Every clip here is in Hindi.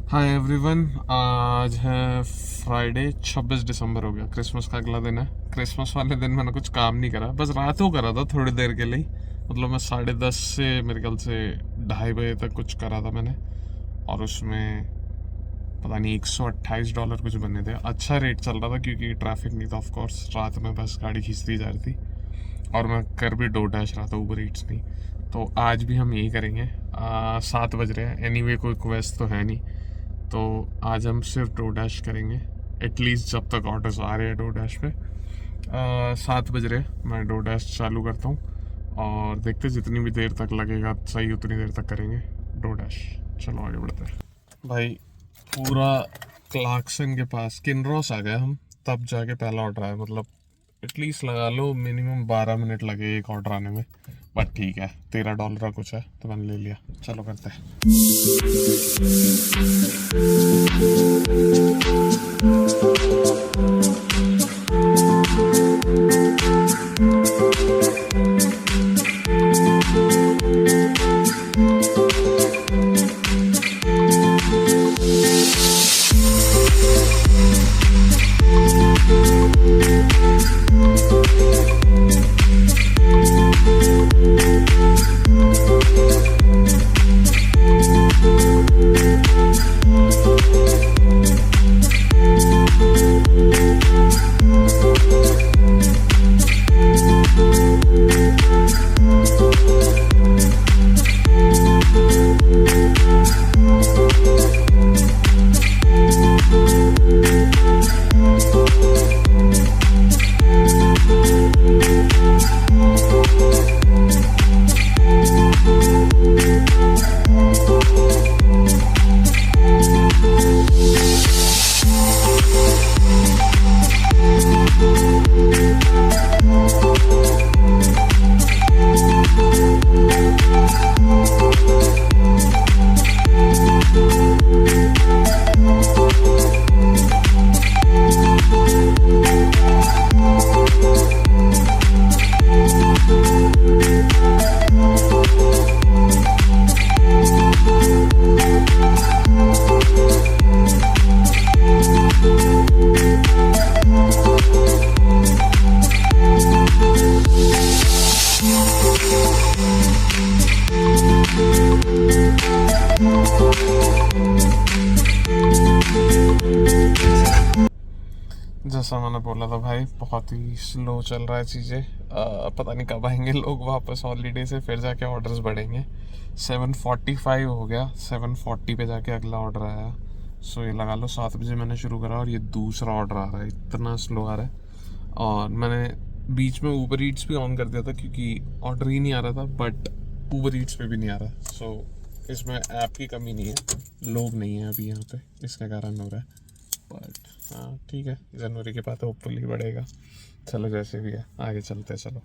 Hi everyone. आज है फ्राइडे, 26 दिसंबर हो गया। क्रिसमस का अगला दिन है। क्रिसमस वाले दिन मैंने कुछ काम नहीं करा, बस रात को करा था थोड़ी देर के लिए। मतलब मैं 10:30 से मेरे ख्याल से 2:30 तक कुछ करा था मैंने। और उसमें पता नहीं $128 कुछ बने थे। अच्छा रेट चल रहा था क्योंकि ट्रैफिक नहीं था। ऑफकोर्स रात में बस गाड़ी खींचती जा रही थी और मैं कर भी डोरडैश रहा था, ऊबर ईट्स नहीं। तो आज भी हम यही करेंगे। 7 बज रहे हैं। एनीवे कोई क्वेस्ट तो है नहीं, तो आज हम सिर्फ डोरडैश करेंगे एटलीस्ट जब तक ऑर्डर्स आ रहे हैं डोरडैश पे। 7 बज रहे हैं, मैं डोरडैश चालू करता हूँ और देखते जितनी भी देर तक लगेगा सही उतनी देर तक करेंगे डोरडैश। चलो आगे बढ़ते हैं भाई। पूरा क्लार्कसन के पास किनरॉस आ गए हम, तब जाके पहला ऑर्डर आया। मतलब एटलीस्ट लगा लो मिनिमम 12 मिनट लगे एक ऑर्डर आने में, बट ठीक है $13 का कुछ है तो मैंने ले लिया। चलो करते हैं। जैसा मैंने बोला था भाई, बहुत ही स्लो चल रहा है चीज़ें। पता नहीं कब आएंगे लोग वापस हॉलीडे से, फिर जाके ऑर्डर्स बढ़ेंगे। 7:45 हो गया, 7:40 पे जाके अगला ऑर्डर आया। सो ये लगा लो 7 बजे मैंने शुरू करा और ये दूसरा ऑर्डर आ रहा है। इतना स्लो आ रहा है। और मैंने बीच में ऊबर ईट्स भी ऑन कर दिया था क्योंकि ऑर्डर ही नहीं आ रहा था, बट ऊबर ईट्स पे भी नहीं आ रहा। सो इसमें ऐप की कमी नहीं है, लोग नहीं है अभी यहाँ पे, इसके कारण हो रहा है। बट हाँ ठीक है, जनवरी के बाद होपफुली बढ़ेगा। चलो जैसे भी है आगे चलते हैं। चलो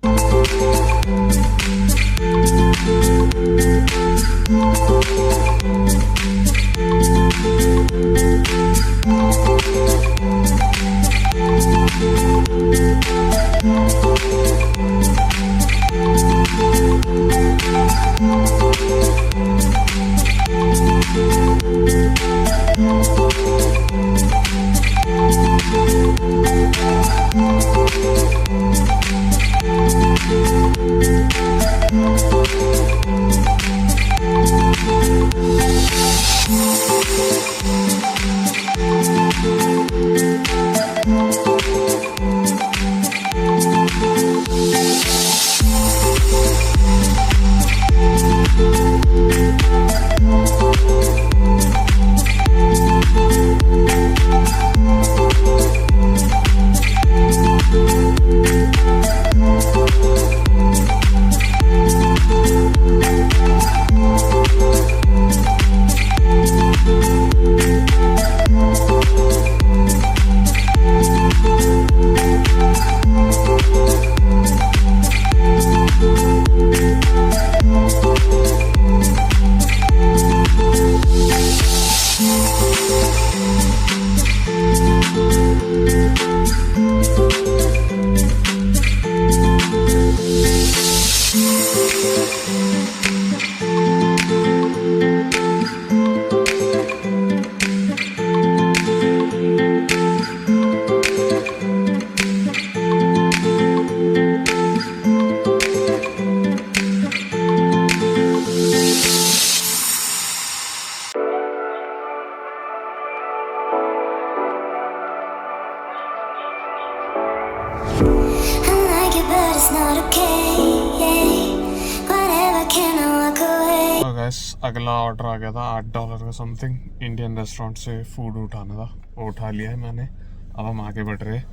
गाइस अगला ऑर्डर आ गया था $8 का समथिंग, इंडियन रेस्टोरेंट से फूड उठाना था, वो उठा लिया है मैंने। अब हम आगे बढ़ रहे हैं।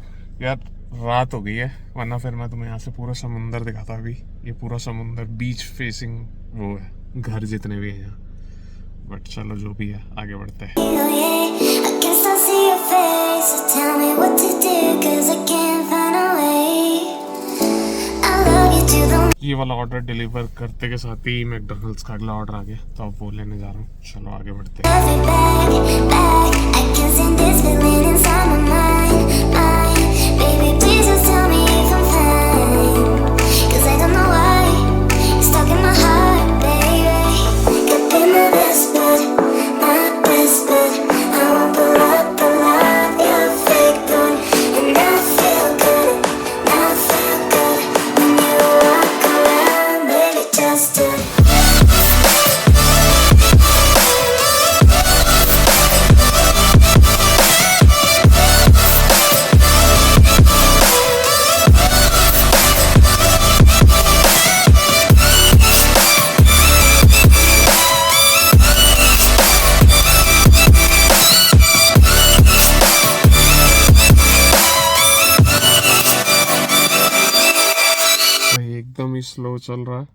यार रात हो गई है, वरना फिर मैं तुम्हें यहाँ से पूरा समुंदर दिखाता। अभी ये पूरा समुंदर बीच फेसिंग वो है, घर जितने भी हैं यहाँ। बट चलो जो भी है आगे बढ़ते हैं। ये वाला ऑर्डर डिलीवर करते के साथ ही मैकडॉनल्ड्स का अगला ऑर्डर आ गया, तो अब वो लेने जा रहा हूँ। चलो आगे बढ़ते एकदम ही स्लो चल रहा है।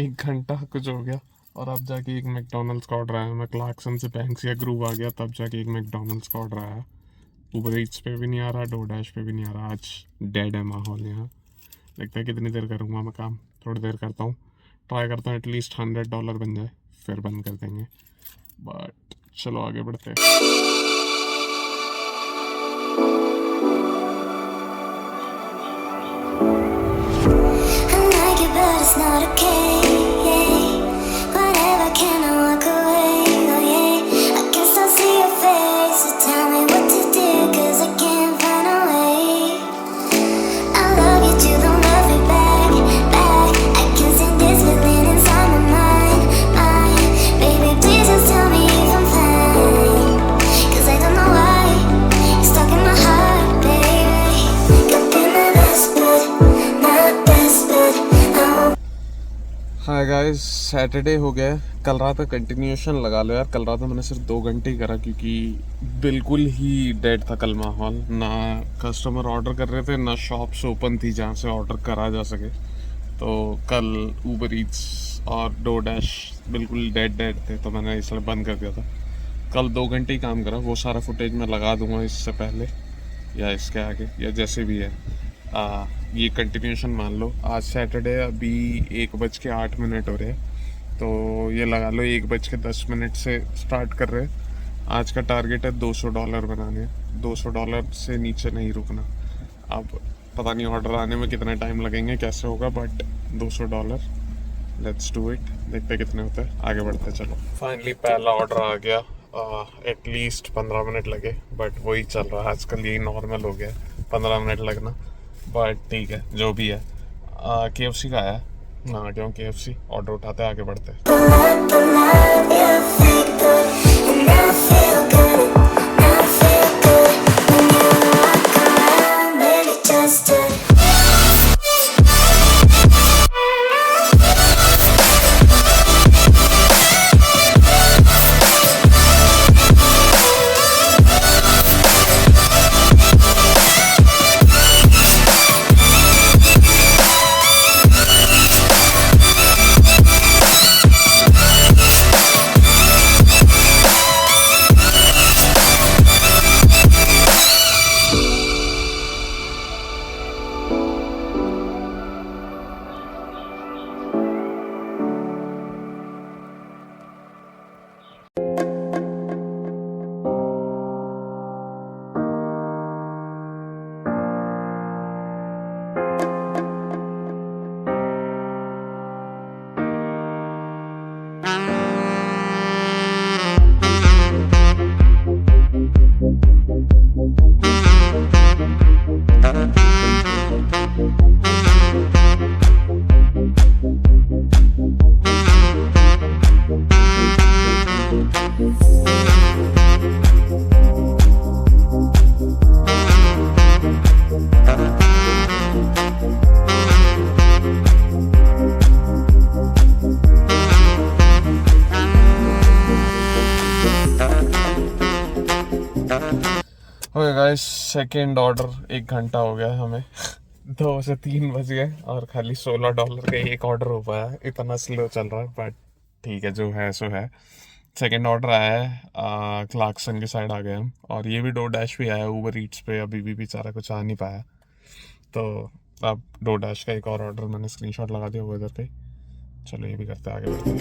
1 घंटा कुछ हो गया और अब जाके एक मैकडॉनल्ड्स का ऑर्डर आया। मैं क्लार्कसन से बैंक्सिया ग्रूव आ गया, तब जाके एक मैकडॉनल्ड्स का ऑर्डर आया। ऊबर ईट्स पे भी नहीं आ रहा, डोरडैश पे भी नहीं आ रहा। आज डेड है माहौल यहाँ। देखते हैं कितनी देर करूँगा मैं काम, थोड़ी देर करता हूँ, ट्राई करता हूँ एटलीस्ट $100 बन जाए, फिर बंद कर देंगे। बट चलो आगे बढ़ते हैं। But it's not okay, whatever, can I walk away, oh yeah, I can still see your face, so tell me what to do, cause I can't find a way, I love you too, don't love me back, I can see this feeling inside my mind, baby please just tell me if I'm fine, cause I don't know why, you're stuck in my heart, baby, could be my best bud, not best bud. Hi guys, Saturday हो गया है। कल रात का कंटिन्यूशन लगा लो यार। कल रात में मैंने सिर्फ 2 घंटे ही करा, क्योंकि बिल्कुल ही डेड था कल माहौल। ना कस्टमर ऑर्डर कर रहे थे, ना शॉप्स ओपन थी जहाँ से ऑर्डर करा जा सके। तो कल ऊबर ईट्स और डोरडैश बिल्कुल डेड थे, तो मैंने इसलिए बंद कर दिया था। कल 2 घंटे ही काम करा, वो सारा फुटेज मैं लगा दूंगा इससे पहले या इसके आगे या जैसे भी है। ये कंटिन्यूशन मान लो। आज सैटरडे, अभी 1:08 हो रहे हैं, तो ये लगा लो 1:10 से स्टार्ट कर रहे हैं। आज का टारगेट है $200 बनाने, $200 से नीचे नहीं रुकना। अब पता नहीं ऑर्डर आने में कितना टाइम लगेंगे, कैसे होगा, बट $200 लेट्स डू इट। देखते कितने होते हैं, आगे बढ़ते चलो। फाइनली पहला ऑर्डर आ गया। एटलीस्ट 15 मिनट लगे, बट वही चल रहा है आजकल, यही नॉर्मल हो गया 15 मिनट लगना। बट ठीक है, जो भी है। KFC का आया। हाँ क्यों, KFC ऑर्डर उठाते आगे बढ़ते। ओके गाइस, सेकेंड ऑर्डर 1 घंटा हो गया हमें 2 से 3 बज गए और खाली $16 का एक ऑर्डर हो पाया। इतना स्लो चल रहा है बट ठीक है, जो है सो है। सेकेंड ऑर्डर आया है, क्लार्कसन की साइड आ गए हम। और ये भी डोरडैश भी आया, ऊबर ईट्स पे अभी भी बेचारा कुछ आ नहीं पाया। तो अब डोरडैश का एक और ऑर्डर मैंने स्क्रीनशॉट लगा दिया वेदर पे। चलो ये भी करते आगे बढ़ते।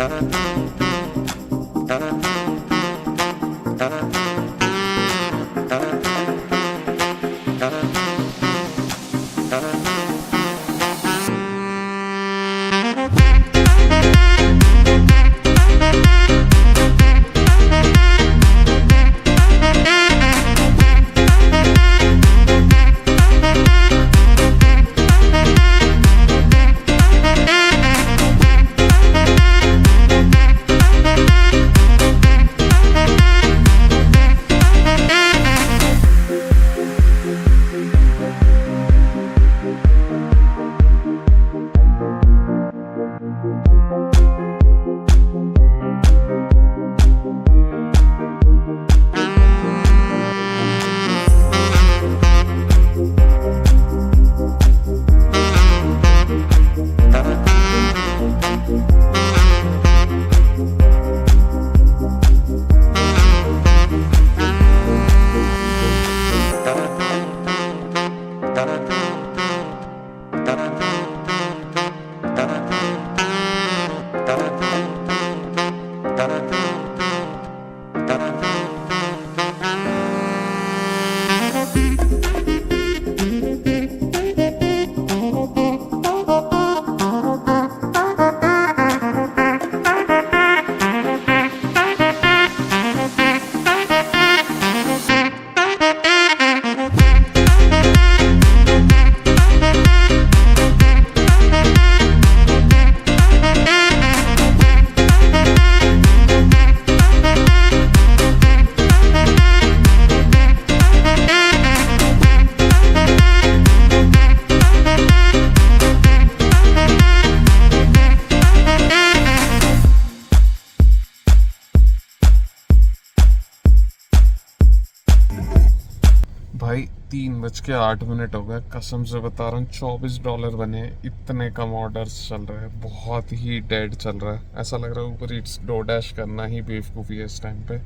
भाई 3:08 हो गए, कसम से बता रहा हूँ $24 बने। इतने कम ऑर्डर्स चल रहे हैं, बहुत ही डेड चल रहा है। ऐसा लग रहा है ऊपर ईट्स डोरडैश करना ही बेवकूफ़ी है इस टाइम पे।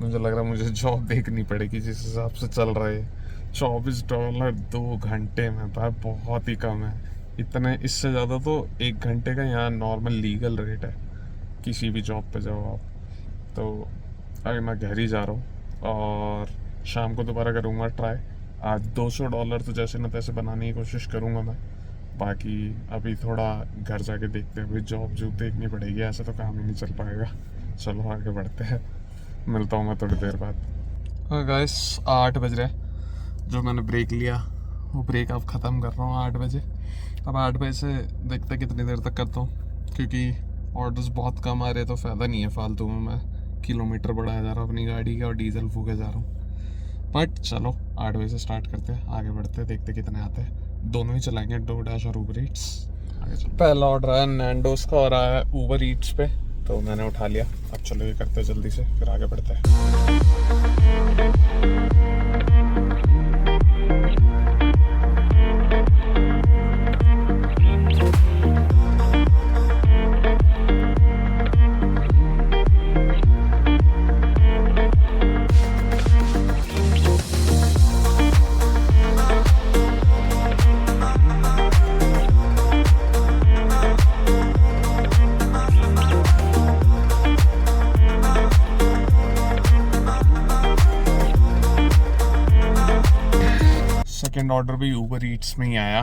मुझे लग रहा है मुझे जॉब देखनी पड़ेगी जिस हिसाब से चल रहा है। $24 2 घंटे में भाई बहुत ही कम है। इतने इससे ज़्यादा तो 1 घंटे का यहाँ नॉर्मल लीगल रेट है किसी भी जॉब पे जाओ आप। तो अभी मैं घर ही जा रहा हूँ और शाम को दोबारा करूँगा ट्राई। आज $200 तो जैसे न तैसे बनाने की कोशिश करूँगा मैं। बाकी अभी थोड़ा घर जाके देखते हैं, जॉब जो देखनी पड़ेगी, ऐसे तो काम ही नहीं चल पाएगा। चलो आगे बढ़ते हैं, मिलता हूँ मैं थोड़ी देर बाद। हाँ गाइस, 8 बज रहे हैं। जो मैंने ब्रेक लिया वो ब्रेक अब ख़त्म कर रहा हूँ 8 बजे। अब 8 बजे से देखते कितनी देर तक करता हूँ, क्योंकि ऑर्डर्स बहुत कम आ रहे तो फ़ायदा नहीं है फालतू में मैं किलोमीटर बढ़ाया जा रहा हूँ अपनी गाड़ी के और डीजल फूके जा रहा हूँ। बट चलो 8 बजे से स्टार्ट करते हैं, आगे बढ़ते हैं, देखते कितने आते हैं। दोनों ही चलाएंगे, डोरडैश और ऊबर ईट्स। आगे चलो। पहला ऑर्डर आया नैंडोज का और आया ऊबर ईट्स पे, तो मैंने उठा लिया। अब चलो ये करते हैं जल्दी से, फिर आगे बढ़ते हैं। सेकेंड ऑर्डर भी ऊबर ईट्स में ही आया।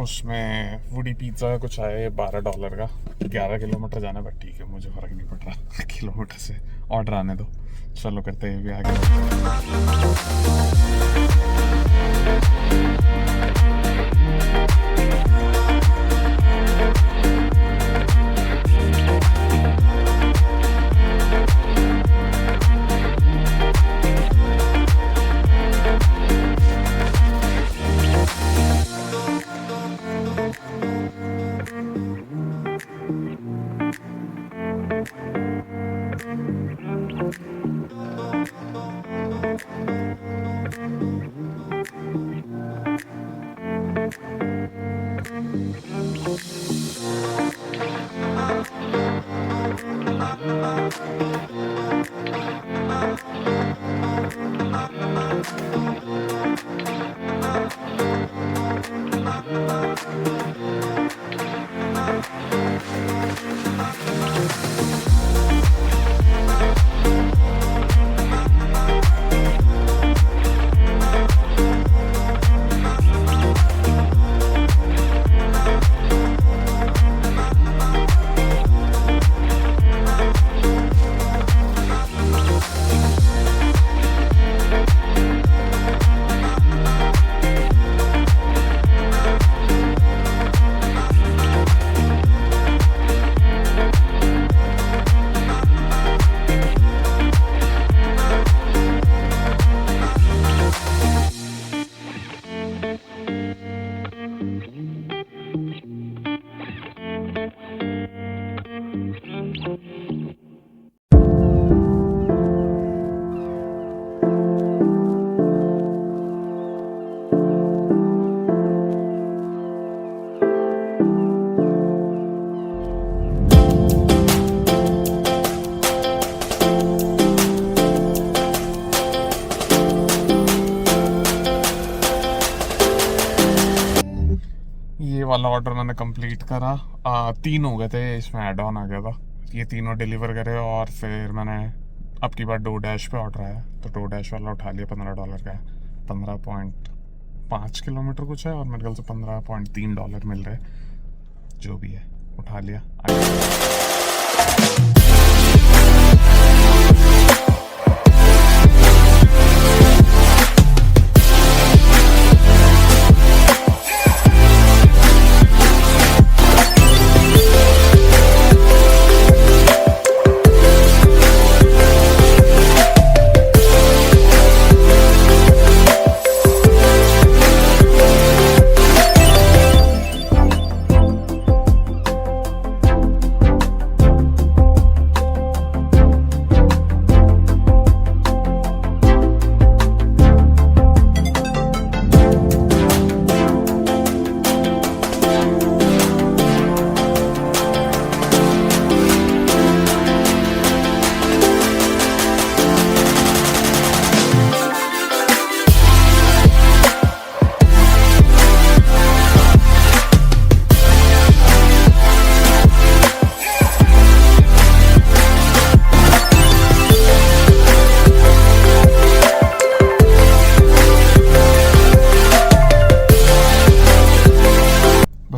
उसमें वुडी पिज़्ज़ा का कुछ आया, ये $12 का। 11 किलोमीटर जाना है, बट ठीक है, मुझे फ़र्क नहीं पड़ रहा किलोमीटर से, ऑर्डर आने दो। चलो करते हैं भी आगे। वाला ऑर्डर मैंने कंप्लीट करा। 3 हो गए थे, इसमें ऐड ऑन आ गया था। ये तीनों डिलीवर करे और फिर मैंने अब की बार डो डैश पे ऑर्डर आया तो डो डैश वाला उठा लिया। $15 का है, 15.5 किलोमीटर कुछ है और मेरे ख्याल से $15.3 मिल रहे, जो भी है उठा लिया।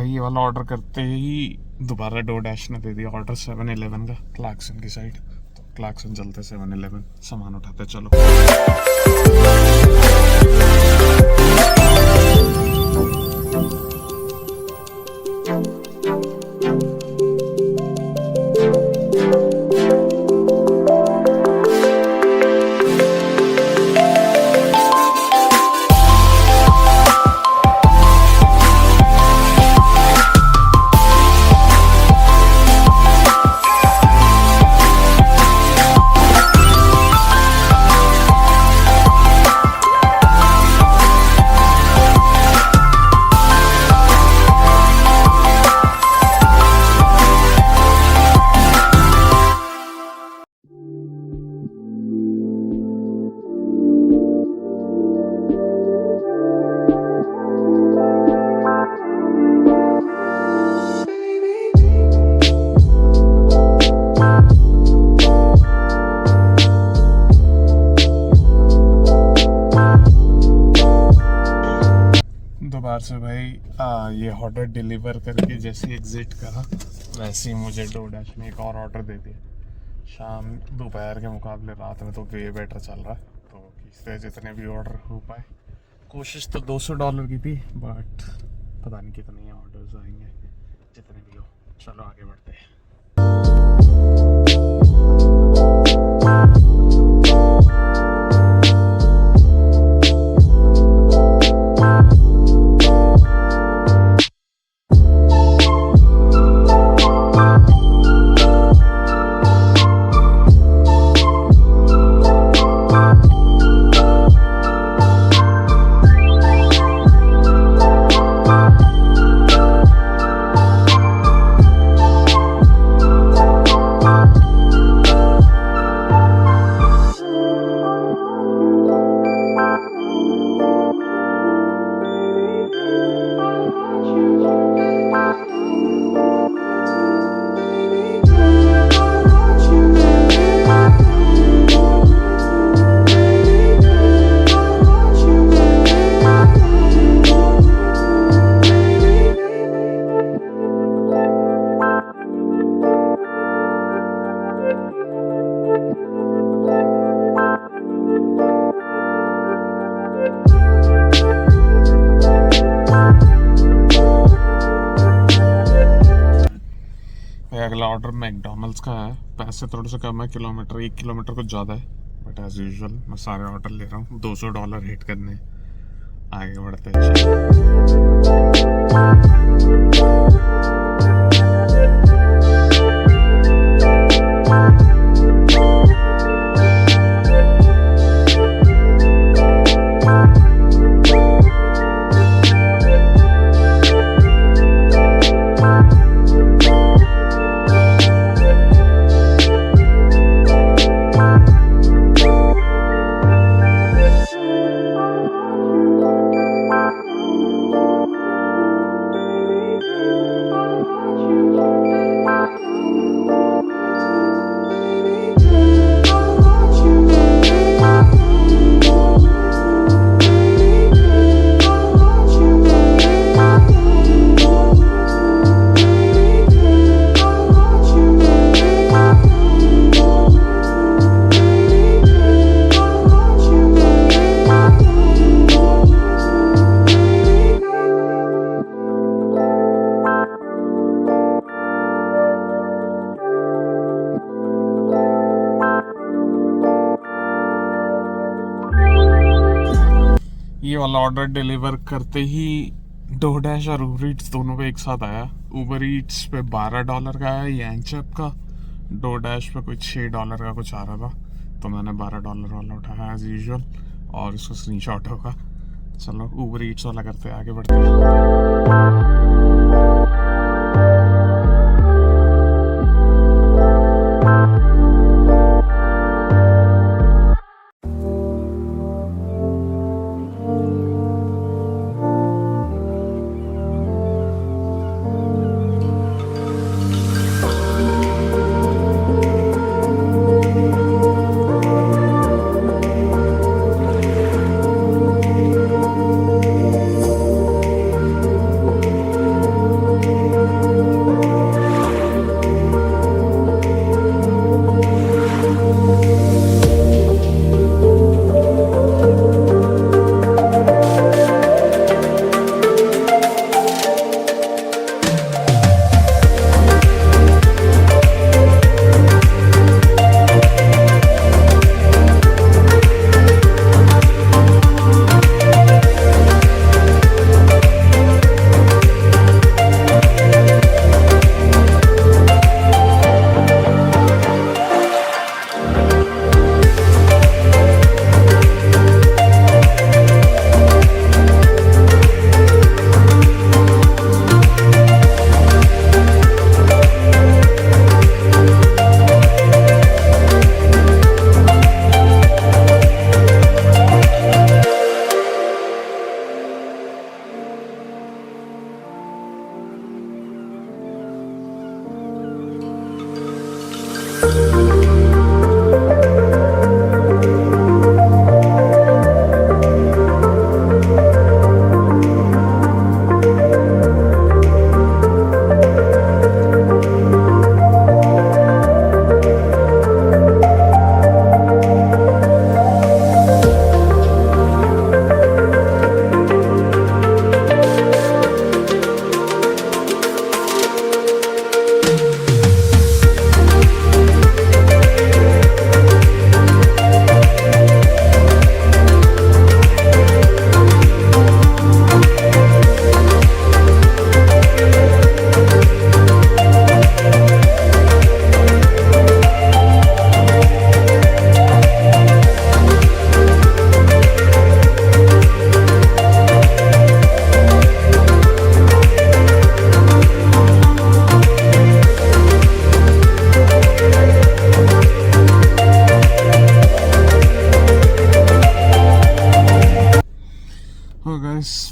ये वाला ऑर्डर करते ही दोबारा डो डैश ने दे दिया ऑर्डर 7-Eleven का, क्लार्कसन की साइड। तो क्लार्कसन चलते 7-Eleven, सामान उठाते चलो। दोबारा से भाई ये ऑर्डर डिलीवर करके जैसे एग्जिट करा वैसे ही मुझे डो डैश में एक और ऑर्डर दे दिया। शाम दोपहर के मुकाबले रात में तो वे बेटर चल रहा है, तो इससे जितने भी ऑर्डर हो पाए, कोशिश तो $200 की थी, बट पता नहीं कितने ऑर्डर्स आएंगे, जितने भी हो। चलो आगे बढ़ते हैं। अगला ऑर्डर मैकडोनल्ड्स का है। पैसे थोड़े से कम है, 1 किलोमीटर कुछ ज़्यादा है, बट एज यूजुअल मैं सारे ऑर्डर ले रहा हूँ। $200 हिट करने, आगे बढ़ते हैं। ये वाला ऑर्डर डिलीवर करते ही डोडैश और उबर ईट्स दोनों पे एक साथ आया। उबर ईट्स पे $12 का आया यांचप का, डोडैश पे कोई $6 का कुछ आ रहा था, तो मैंने $12 वाला उठाया एज यूजुअल और इसको स्क्रीनशॉट होगा। चलो उबर ईट्स वाला करते हैं, आगे बढ़ते हैं।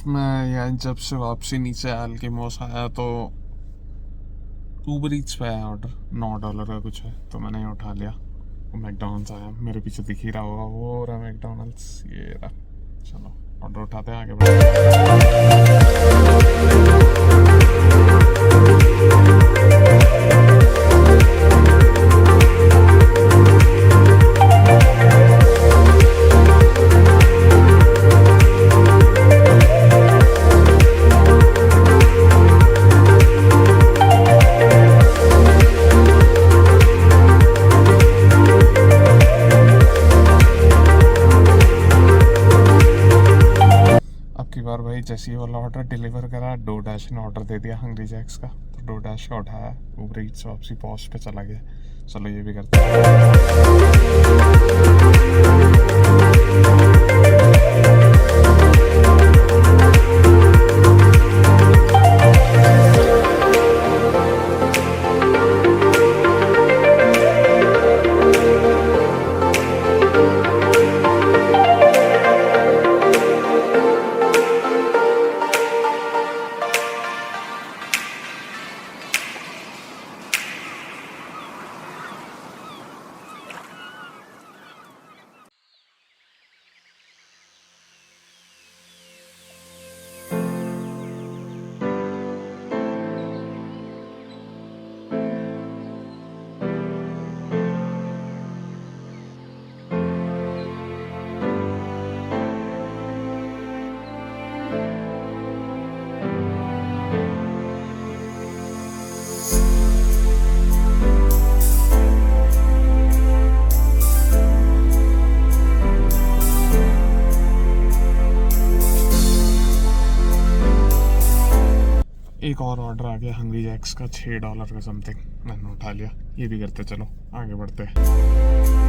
मैं यहाँ जब से वापसी नीचे अल्केमोस आया तो उबर ईट्स पे आया ऑर्डर, $9 का कुछ है, तो मैंने ये उठा लिया। मैकडोनल्ड्स आया, मेरे पीछे दिख ही रहा होगा, वो रहा मैकडोनल्ड्स, ये रहा। चलो ऑर्डर उठाते हैं, आगे बढ़ते बार भाई जैसे ही वाला ऑर्डर डिलीवर करा, डोडैश ने ऑर्डर दे दिया हंग्री जैक्स का, तो डोडैश का उठाया, उबर ईट्स वापसी पॉज पे चला गया। चलो ये भी करते और ऑर्डर आ गया हंग्री जैक्स का $6 का समथिंग, मैंने उठा लिया। ये भी करते, चलो आगे बढ़ते हैं।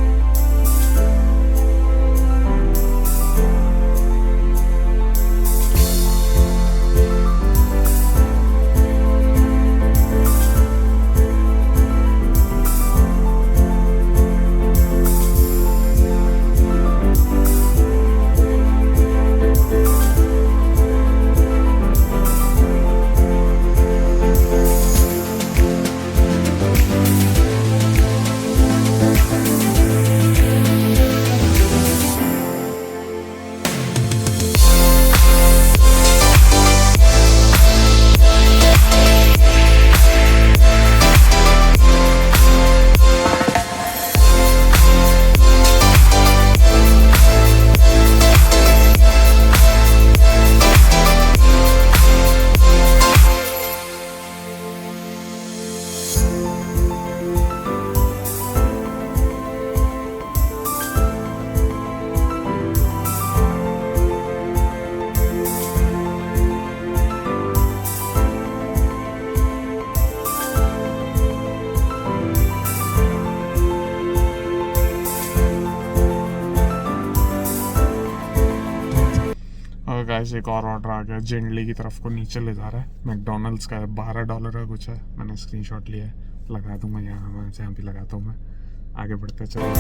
और गाइस एक और ऑर्डर आ गया, जेंडली की तरफ को नीचे ले जा रहा है। मैकडोनल्ड्स का है, $12 का कुछ है, मैंने स्क्रीनशॉट लिया है, लगा दूंगा यहाँ, मैं जहाँ भी लगाता हूँ मैं। आगे बढ़ते चलो।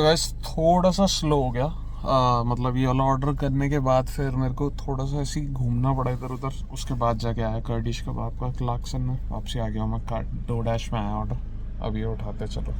गाइस थोड़ा सा स्लो हो गया, मतलब ये वाला ऑर्डर करने के बाद फिर मेरे को थोड़ा सा ऐसे ही घूमना पड़ा इधर उधर, उसके बाद जाके आया कर्डिश कबाब का क्लार्कसन में, वापसी आ गया मैं। DoorDash में आया ऑर्डर, अब ये उठाते चलो।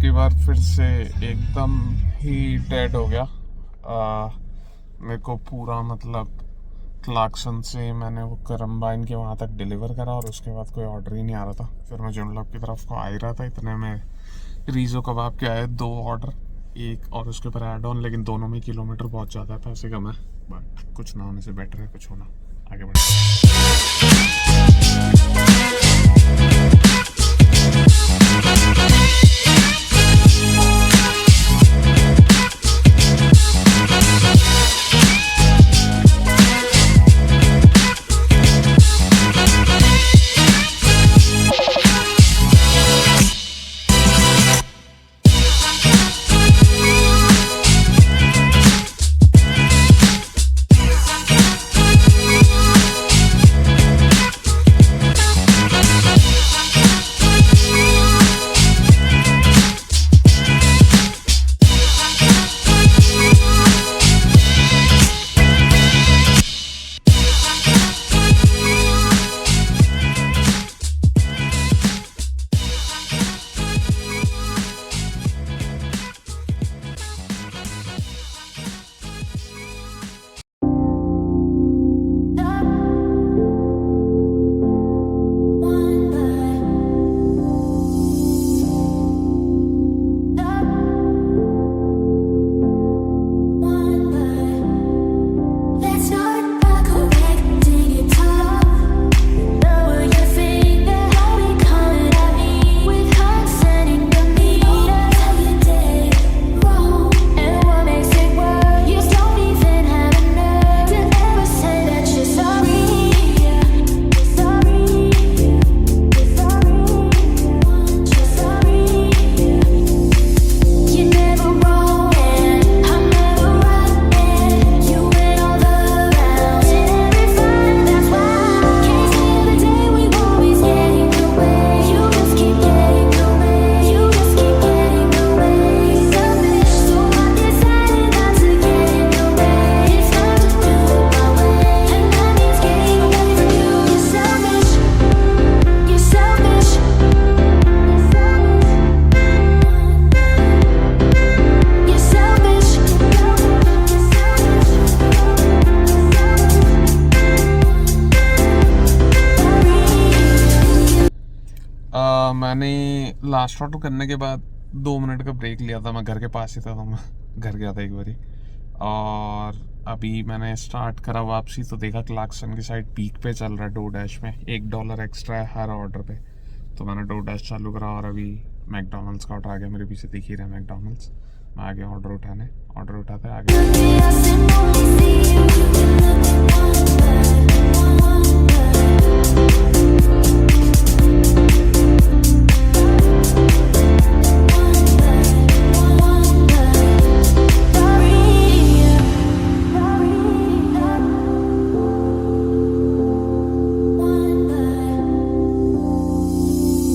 की बार फिर से एकदम ही डेड हो गया। मेरे को पूरा मतलब क्लार्कसन से मैंने वो करम्बाइन के वहाँ तक डिलीवर करा और उसके बाद कोई ऑर्डर ही नहीं आ रहा था। फिर मैं जुनलब की तरफ को आ ही रहा था, इतने में रीजो कबाब के आए 2 ऑर्डर, एक और उसके ऊपर ऐड ऑन, लेकिन दोनों में किलोमीटर बहुत ज़्यादा है, पैसे कम है, बट कुछ ना होने से बेटर है कुछ होना। आगे बढ़े। Let's not back away, take it top. Lower your finger, don't be coming at me with condescending demeanor. Tell you did wrong, and what makes it worse, you don't even have a nerve to ever say that you're sorry. You're sorry. You're sorry. You're never wrong, and I'm never right, and you went all the rounds. Terrified, that's why can't see the day we always getting away. You just keep getting away. You just keep getting away. Selfish, so I decided not to get in the way. It's time to do it my way, and that means getting away from you. You're selfish. You're selfish. You're selfish. मैंने लास्ट ऑटो करने के बाद 2 मिनट का ब्रेक लिया था, मैं घर के पास ही था तो मैं घर गया था एक बारी, और अभी मैंने स्टार्ट करा वापसी तो देखा क्लार्कसन की साइड पीक पे चल रहा है डोरडैश में, $1 एक्स्ट्रा है हर ऑर्डर पे, तो मैंने डोरडैश चालू करा और अभी मैकडोनल्ड्स का ऑर्डर आ गया, मेरे पीछे दिख ही रहा है मैकडोनल्ड्स। मैं आ गया ऑर्डर उठाने, ऑर्डर उठाते आगे।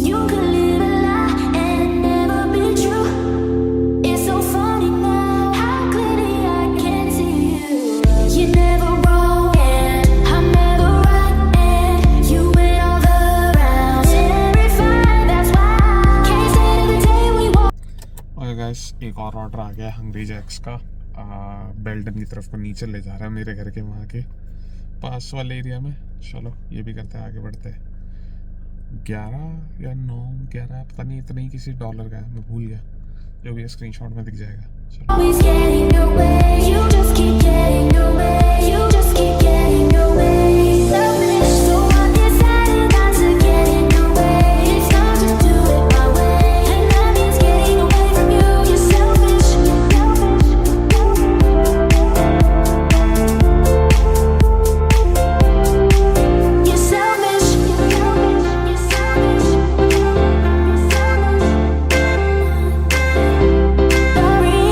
You could live a lie and never be true. It's so funny now how clearly I can see you. You're never wrong and I'm never right, and you went all the rounds. Terrified, that's why can't say the day we walk. और गाइस एक और ऑर्डर आ गया हंग्री जैक्स का, बेल्टन की तरफ को नीचे ले जा रहा है मेरे घर के वहाँ के पास वाले एरिया में। चलो ये भी करते हैं, आगे बढ़ते हैं। 11 या 9, 11 पता नहीं, इतना ही किसी डॉलर का है, मैं भूल गया, जो भी है स्क्रीनशॉट में दिख जाएगा। चलो Always getting away. You just keep getting away. You just keep getting away. Selfish, so I decided not to get in the way. It's time to do it my way, and that means getting away from you. You're selfish. You're selfish. You're selfish. Sorry.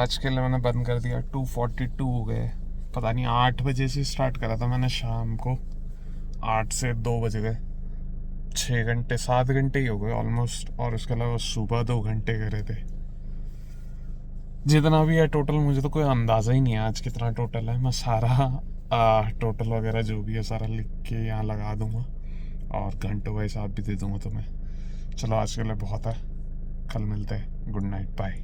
आज के लिए मैंने बंद कर दिया। 2:42 हो गए। पता नहीं 8 बजे से स्टार्ट करा था मैंने शाम को, 8 से 2 बज गए, 6 घंटे 7 घंटे ही हो गए ऑलमोस्ट। और उसके अलावा सुबह 2 घंटे करे थे। जितना भी है टोटल मुझे तो कोई अंदाज़ा ही नहीं है आज कितना टोटल है। मैं सारा टोटल वगैरह जो भी है सारा लिख के यहाँ लगा दूंगा और घंटों का हिसाब भी दे दूंगा तुम्हें। चलो आज के लिए बहुत है, कल मिलते हैं। Good night, bye.